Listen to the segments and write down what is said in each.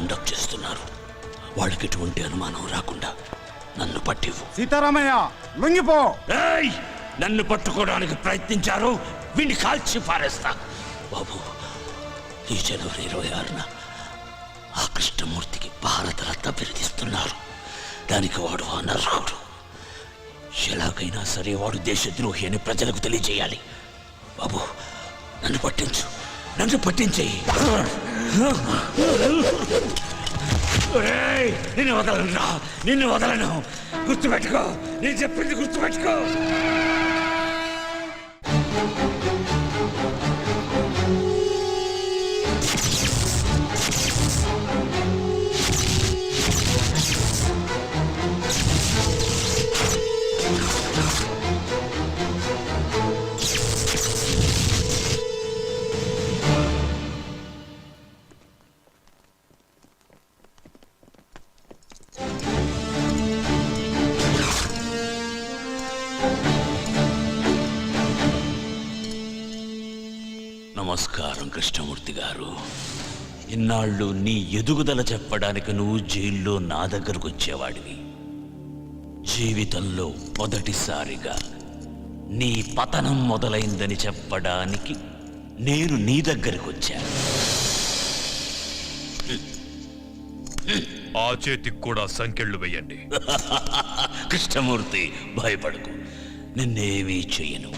Conduct చేస్తున్నారు. వాళ్ళకి ఎటువంటి అనుమానం రాకుండా నన్ను పట్టివు. సీతారామయ్య లొంగిపో. నన్ను పట్టుకోవడానికి ప్రయత్నించారు, వీడిని కాల్చి పారేస్తా. బాబు, ఈ జనవరి 26న ఆ కృష్ణమూర్తికి భారతరత్న బిరుదిస్తున్నారు. దానికి వాడు అనర్హుడు. ఎలాగైనా సరే వాడు దేశద్రోహి అని ప్రజలకు తెలియజేయాలి. బాబు, నన్ను పట్టించు, నన్ను పట్టించేయి. నిన్ను వదలను రా, నిన్ను వదలను. గుర్తుపెట్టుకో, నేను చెప్పింది గుర్తుపెట్టుకో. నమస్కారం కృష్ణమూర్తి గారు. ఇన్నాళ్ళు నీ ఎదుగుదల చెప్పడానికి నువ్వు జైల్లో నా దగ్గరకు వచ్చేవాడివి. జీవితంలో మొదటిసారిగా నీ పతనం మొదలైందని చెప్పడానికి నేను నీ దగ్గరకు వచ్చాను. ఆ చేతికి కూడా సంకెళ్ళు వేయండి. కృష్ణమూర్తి, భయపడకు, నిన్నేమీ చెయ్యను.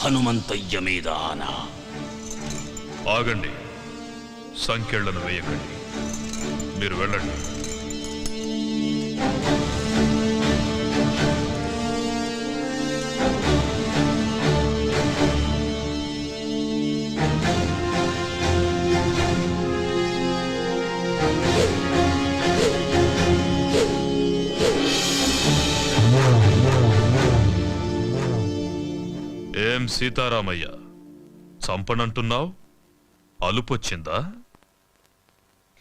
హనుమంతయ్య మీద ఆనా. ఆగండి, సంకెళ్లను వేయకండి. మీరు వెళ్ళండి. ఏం సీతారామయ్య, చంపనంటున్నావు? అలుపొచ్చిందా?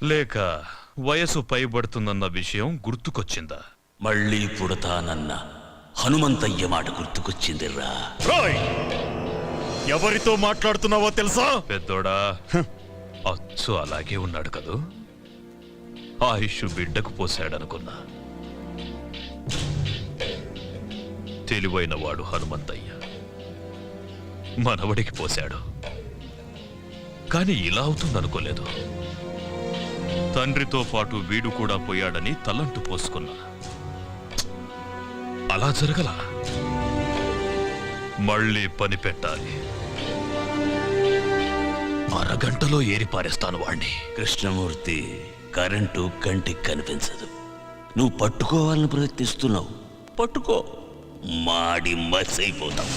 లేక వయసు పైబడుతుందన్న విషయం గుర్తుకొచ్చిందా? మళ్ళీ పుడతానన్న హనుమంతయ్య మాట గుర్తుకొచ్చిందిరా. ఎవరితో మాట్లాడుతున్నావో తెలుసా? పెద్దోడా, అచ్చు అలాగే ఉన్నాడు కదూ. ఆయుష్ బిడ్డకు పోశాడనుకున్నా. తెలివైన వాడు హనుమంతయ్య మనవడికి పోశాడు. కాని ఇలా అవుతుందనుకోలేదు. తండ్రితో పాటు వీడు కూడా పోయాడని తలంటు పోసుకున్నా. అలా జరగల. మళ్ళీ పని పెట్టాలి. అరగంటలో ఏరిపారేస్తాను వాణ్ణి. కృష్ణమూర్తి, కరెంటు కంటికి కనిపించదు. నువ్వు పట్టుకోవాలని ప్రయత్నిస్తున్నావు. పట్టుకో, మాడి మసైపోతావు.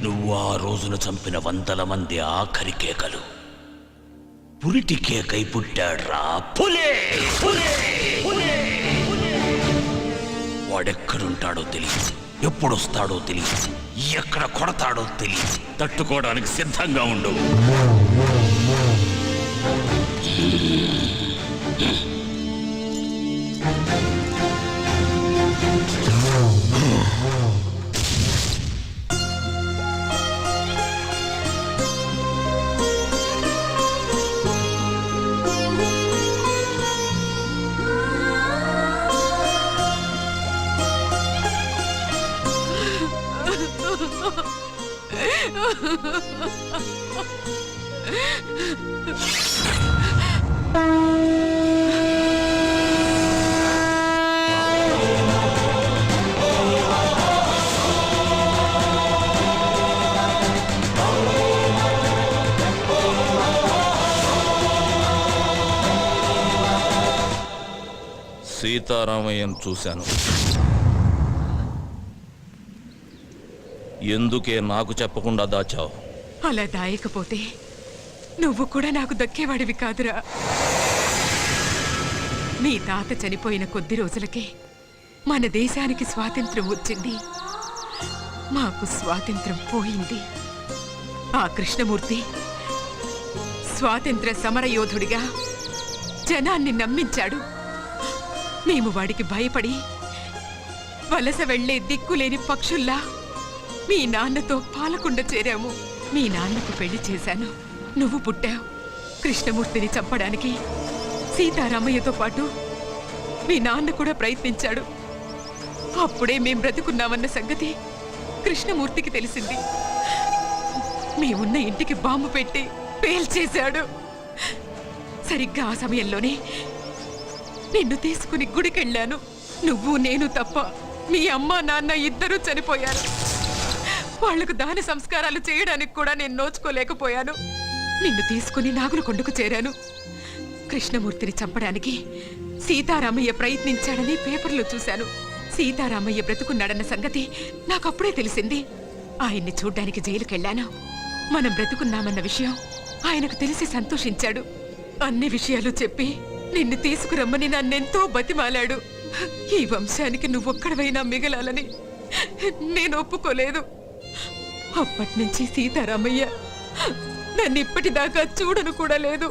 నువ్వు ఆ రోజున చంపిన 100 మంది ఆఖరి కేకలు పురిటి కేకై పుట్టాడ్రా. పులే పులే పులే. వాడెక్కడుంటాడో తెలియదు, ఎప్పుడొస్తాడో తెలియదు, ఎక్కడ కొడతాడో తెలియదు. తట్టుకోవడానికి సిద్ధంగా ఉండు. సీతారామయ్యను చూశాను. ఎందుకే నాకు చెప్పకుండా దాచావు? అలా దాయకపోతే నువ్వు కూడా నాకు దక్కేవాడివి కాదురా. మీ తాత చనిపోయిన కొద్ది రోజులకే మన దేశానికి స్వాతంత్రం వచ్చింది. మాకు స్వాతంత్రం పోయింది. ఆ కృష్ణమూర్తి స్వాతంత్ర సమరయోధుడిగా జనాన్ని నమ్మించాడు. మేము వాడికి భయపడి వలస వెళ్లే దిక్కులేని పక్షుల్లా మీ నాన్నతో పాలకుండ చేరాము. మీ నాన్నకు పెళ్లి చేశాను. నువ్వు పుట్టావు. కృష్ణమూర్తిని చంపడానికి సీతారామయ్యతో పాటు మీ నాన్న కూడా ప్రయత్నించాడు. అప్పుడే మేం బ్రతుకున్నామన్న సంగతి కృష్ణమూర్తికి తెలిసింది. మేమున్న ఇంటికి బాంబు పెట్టి పేల్చేశాడు. సరిగ్గా ఆ సమయంలోనే నిన్ను తీసుకుని గుడికెళ్ళాను. నువ్వు నేను తప్ప మీ అమ్మ నాన్న ఇద్దరూ చనిపోయారు. వాళ్లకు దాన సంస్కారాలు చేయడానికి కూడా నేను నోచుకోలేకపోయాను. నిన్ను తీసుకుని నాగులకొండకు చేరాను. కృష్ణమూర్తిని చంపడానికి సీతారామయ్య ప్రయత్నించాడని పేపర్లో చూశాను. సీతారామయ్య బ్రతుకున్నాడన్న సంగతి నాకప్పుడే తెలిసింది. ఆయన్ని చూడ్డానికి జైలుకెళ్ళాను. మనం బ్రతుకున్నామన్న విషయం ఆయనకు తెలిసి సంతోషించాడు. అన్ని విషయాలు చెప్పి నిన్ను తీసుకురమ్మని నన్నెంతో బతిమాలాడు. ఈ వంశానికి నువ్వొక్కడవైనా మిగలాలని నేను ఒప్పుకోలేదు. అప్పటినుంచి సీతారామయ్య నన్ను ఇప్పటిదాకా చూడను కూడా లేదు.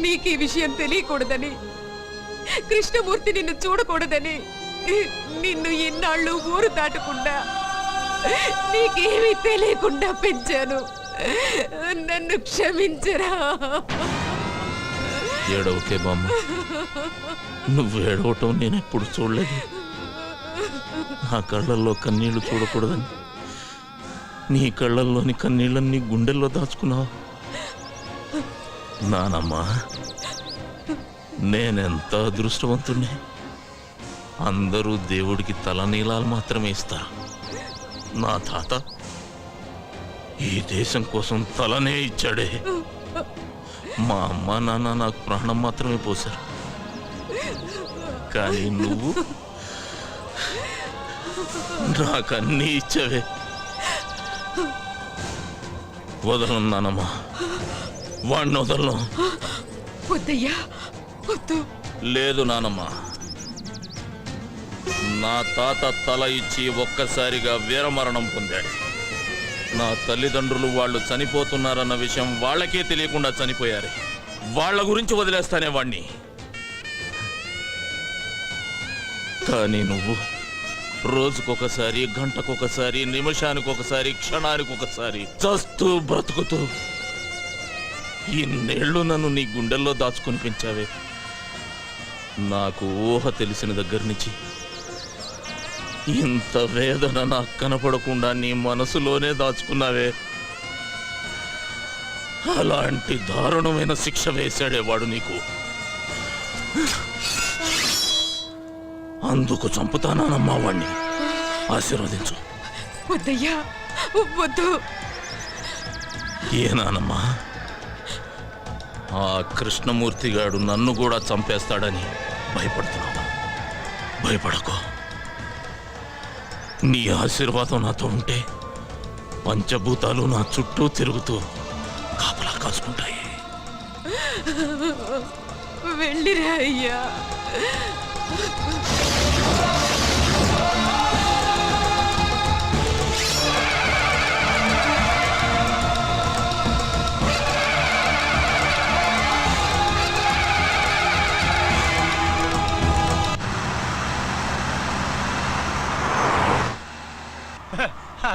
నీకు ఈ విషయం తెలియకూడదని, కృష్ణమూర్తి నిన్ను చూడకూడదని నిన్ను ఇన్నాళ్ళు ఊరు దాటకుండా నీకేమీ తెలియకుండా పెంచాను. నన్ను క్షమించరా. ఏడవకే బామ్మ, నువ్వు ఏడవటం నేను ఎప్పుడు చూడలేదు. నా కళ్ళల్లో కన్నీళ్లు చూడకూడదని నీ కళ్ళల్లోని కన్నీళ్ళన్నీ గుండెల్లో దాచుకున్నావు. నానమ్మా, నేనెంత అదృష్టవంతుణ్ణి. అందరూ దేవుడికి తలనీలాలు మాత్రమే ఇస్తారు. నా తాత ఈ దేశం కోసం తలనే ఇచ్చాడే. మా అమ్మ నాన్న నాకు ప్రాణం మాత్రమే పోశారు. కానీ నువ్వు నాకన్నీ ఇచ్చావే. వదలను నానమ్మా, వాడిని వదలను. వద్దయ్యా, వద్దు. లేదు నానమ్మా, నా తాత తల ఇచ్చి ఒక్కసారిగా వీరమరణం పొందాడు. నా తల్లిదండ్రులు వాళ్ళు చనిపోతున్నారన్న విషయం వాళ్ళకే తెలియకుండా చనిపోయారు. వాళ్ళ గురించి వదిలేస్తానే వాణ్ణి. కానీ నువ్వు రోజుకొకసారి, గంటకొకసారి, నిమిషానికొకసారి, క్షణానికొకసారి చస్తూ బ్రతుకుతూ ఇన్నేళ్లు నన్ను నీ గుండెల్లో దాచుకొని పెంచావే. నాకు ఊహ తెలిసిన దగ్గర నుంచి ఇంత వేదన నాకు కనపడకుండా నీ మనసులోనే దాచుకున్నావే. అలాంటి దారుణమైన శిక్ష వేశాడేవాడు నీకు. అందుకు చంపుతానమ్మా వాణ్ణి. ఆశీర్వదించు. వద్దయ్యా, వద్దు. ఏనానమ్మా, ఆ కృష్ణమూర్తిగాడు నన్ను కూడా చంపేస్తాడని భయపడుతున్నావా? భయపడకు. నీ ఆశీర్వాదం నాతో ఉంటే పంచభూతాలు నా చుట్టూ తిరుగుతూ కాపలా కాసుకుంటాయి. వెళ్ళిరా అయ్యా.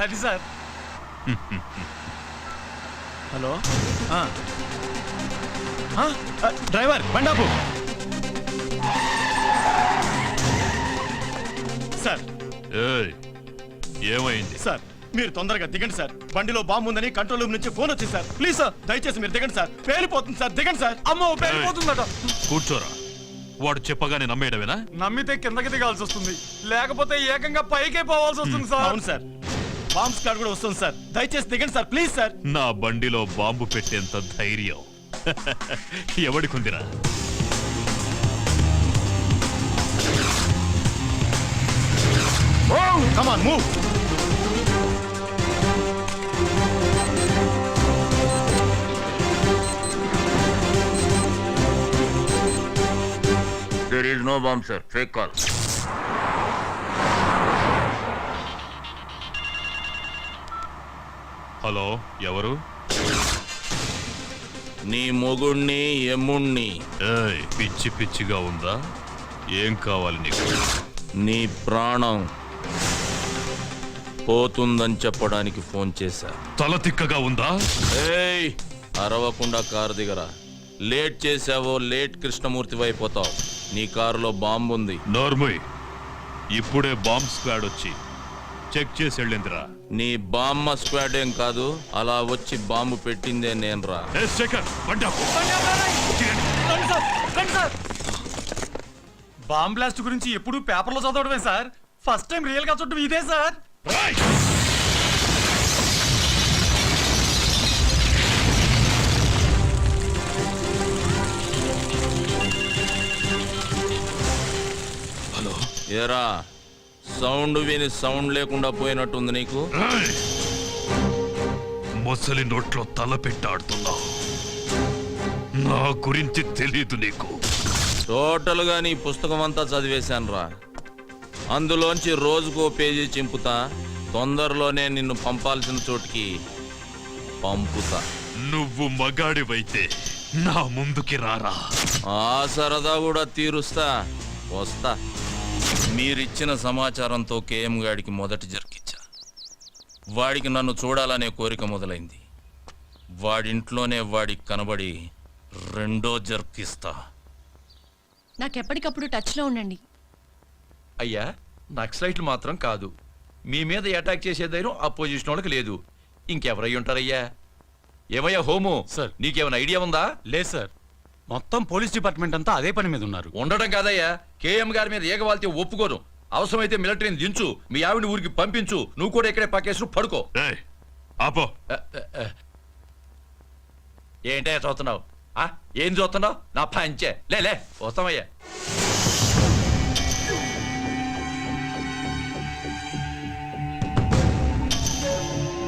అది సార్. హలో, డ్రైవర్ బండాపు సార్. ఏయ్, ఏమైంది? సార్ మీరు తొందరగా దిగండి సార్. బండిలో బాంబు ఉందని కంట్రోల్ రూమ్ నుంచి ఫోన్ వచ్చింది సార్. ప్లీజ్ సార్, దయచేసి మీరు దిగండి సార్. పేలిపోతుంది సార్, దిగండి సార్. అమ్మో, పేలిపోతుందట. కూర్చోరా. వాడు చెప్పగానే నమ్మేయడమేనా? నమ్మితే కిందకి దిగాల్సి వస్తుంది, లేకపోతే ఏకంగా పైకే పోవాల్సి వస్తుంది సార్. అవును సార్, బాంబ్ స్క్వాడ్ కూడా వస్తుంది సార్. దయచేసి దిగండి సార్, ప్లీజ్ సార్. నా బండిలో బాంబు పెట్టేంత ధైర్యం ఎవడికుందిరా? Come on, move. There is no bomb, sir. Fake call. Hello, ఎవరు? నీ మొగుణ్ణి, ఎమ్ముణ్ణి. ఏయ్, పిచ్చి పిచ్చిగా ఉందా? ఏం కావాలి నీకు? నీ ప్రాణం పోతుందని చెప్పడానికి ఫోన్ చేశా. తల తిక్కగా ఉందా? ఏయ్, అరవకుండా కారు దిగరా. లేట్ చేసావో లేట్ కృష్ణమూర్తి అయిపోతావు. నీ కారులో బాంబు ఉంది. నోర్ముయ్, ఇప్పుడే బాంబ్ స్క్వాడ్ వచ్చి చెక్ చేసి వెళ్ళిందిరా. నీ బామ్మ స్క్వాడ్ ఏం కాదు, అలా వచ్చి బాంబు పెట్టిందే నేనురా. ఏ శేఖర్, బండి ఆపు. బాంబ్ బ్లాస్ట్ గురించి ఎప్పుడు పేపర్లో చదవడమే సార్. ఫస్ట్ టైం రియల్ గా చూడటం ఇదే సార్. రేయ్! హలో, ఏరా, సౌండ్ విని సౌండ్ లేకుండా పోయినట్టుంది నీకు. రేయ్! మొసలి నోట్లో తల పెట్టాడుతున్నావు. నా గురించి తెలీదు నీకు. టోటల్గా నీ పుస్తకం అంతా చదివేశానురా. అందులోంచి రోజుకో పేజీ చింపుతా. తొందరలోనే నిన్ను పంపాల్సిన చోటికి పంపుతా. నువ్వు మగాడివైతే నా ముందుకి రారా. ఆ సరదా కూడా తీరుస్తా. వస్తా. మీరిచ్చిన సమాచారంతో కేఎం గాడికి మొదటి జర్కిచ్చా. వాడికి నన్ను చూడాలనే కోరిక మొదలైంది. వాడింట్లోనే వాడికి కనబడి రెండో జర్కిస్తా. నాకెప్పటికప్పుడు టచ్లో ఉండండి. అయ్యా, నక్సలైట్లు మాత్రం కాదు, మీ మీద అటాక్ చేసే ధైర్యం అపోజిషన్ వాళ్ళకి లేదు. ఇంకెవరై ఉంటారయ్యా? ఏమయ్యా హోము, సార్. నీకేమైనా ఐడియా ఉందా? లేదు సార్, మొత్తం పోలీస్ డిపార్ట్మెంట్ అంతా అదే పని మీద ఉన్నారు. ఉండడం కాదయ్యా, కేఎం గారి మీద ఏగవాల్తే ఒప్పుకోను. అవసరమైతే మిలిటరీని దించు, మీ ఆవిడ ఊరికి పంపించు, నువ్వు కూడా ఇక్కడే పక్కేసు పడుకో. రేయ్, ఆపో. ఏంటయ్యా చూస్తున్నావు? ఏం చూస్తున్నావు? నా పంచే లే వస్తామయ్యా.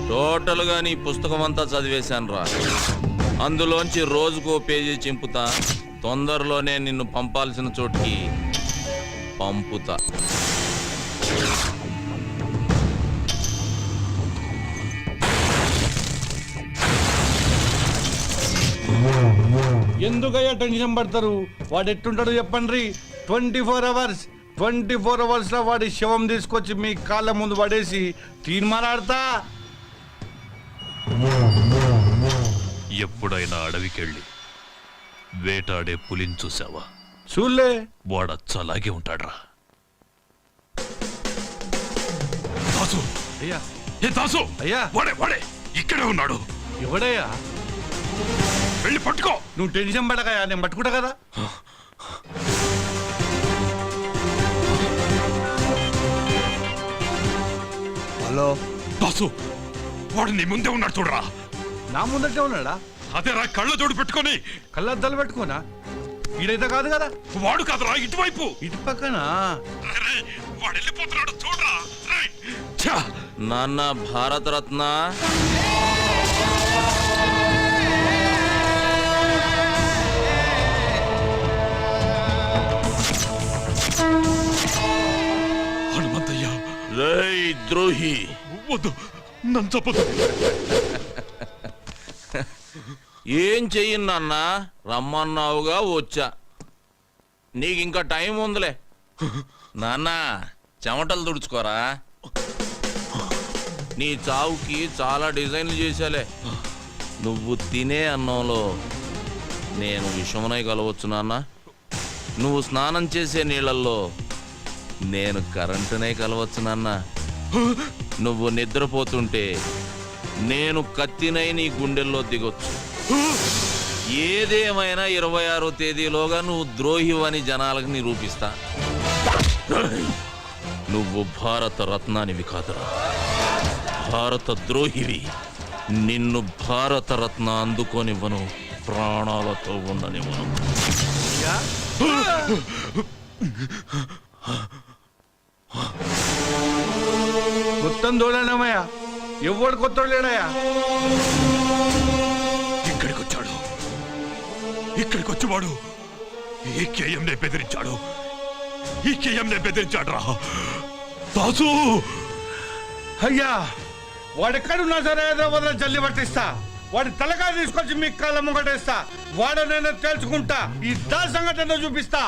టోటల్గా నీ పుస్తకం అంతా చదివేశానురా. అందులోంచి రోజుకో పేజీ చింపుతా. తొందరలోనే నిన్ను పంపాల్సిన చోటికి పంపుతా. ఎందుకయ్యా టెన్షన్ పడతారు? వాడు ఎట్టుంటాడు చెప్పండి. 24 అవర్స్ లో వాడి శవం తీసుకొచ్చి మీ కాళ్ళ ముందు పడేసి తీర్మానాడతా. ఎప్పుడైనా అడవికెళ్ళి వేటాడే పులిని చూసావా? చూలే. వాడచ్చలాగే ఉంటాడ్రా. దాసు, అయ్యా, ఏ దాసు, అయ్యా. వాడే ఇక్కడే ఉన్నాడు. ఎవడయ్యా? వెళ్ళి పట్టుకో. నువ్వు టెన్షన్ పడకయ్యా, నేను పట్టుకుంటా కదా. హలో దాసు, వాడు నీ ముందే ఉన్నాడు చూడరా. నా ముందటే ఉన్నాడా? అదేరా, కళ్ళ జోడు పెట్టుకొని. కళ్ళద్దాలు పెట్టుకోనా? ఈడైతే కాదు కదా. వాడు కాదురా, ఇటువైపు. ఇటు పక్కన. రేయ్, వాడు వెళ్ళిపోతున్నాడు చూడరా. రేయ్, ఛా! నాన్న భారతరత్న, హనుమంతయ్య, రేయ్ ద్రోహి, వద్దు, నన్ను చంపదు. ఏం చెయ్యి నాన్న? రమ్మన్నావుగా వచ్చా. నీకు ఇంకా టైం ఉందిలే. నాన్న, చెమటలు తుడుచుకోరా. నీ చావుకి చాలా డిజైన్లు చేశాలే. నువ్వు తినే అన్నంలో నేను విషమునై కలవచ్చు నాన్న. నువ్వు స్నానం చేసే నీళ్ళల్లో నేను కరెంటునై కలవచ్చు నాన్న. నువ్వు నిద్రపోతుంటే నేను కత్తినై నీ గుండెల్లో దిగొచ్చు. ఏదేమైనా 26వ తేదీలోగా నువ్వు ద్రోహివని జనాలకు నిరూపిస్తా. నువ్వు భారత రత్నానివి కాదురా, భారత ద్రోహివి. నిన్ను భారత రత్న అందుకోనివ్వను, ప్రాణాలతో ఉండనివ్వను. మొత్తం దోళనమయ్యా, ఎవడు కొత్త లేడయ్యా. ఇక్కడికి వచ్చి వాడు ఈ కేఎంనే బెదిరించాడు రా. దాసు, అయ్యా, వాడెక్కడున్నా సరే హైదరాబాద్ లో జల్లి పట్టిస్తా. వాడి తలకాయ తీసుకొచ్చి మీ కాళ్ళ ముంగటేస్తా. వాడనైనా తెలుసుకుంటా. ఈ దా సంఘటన చూపిస్తా.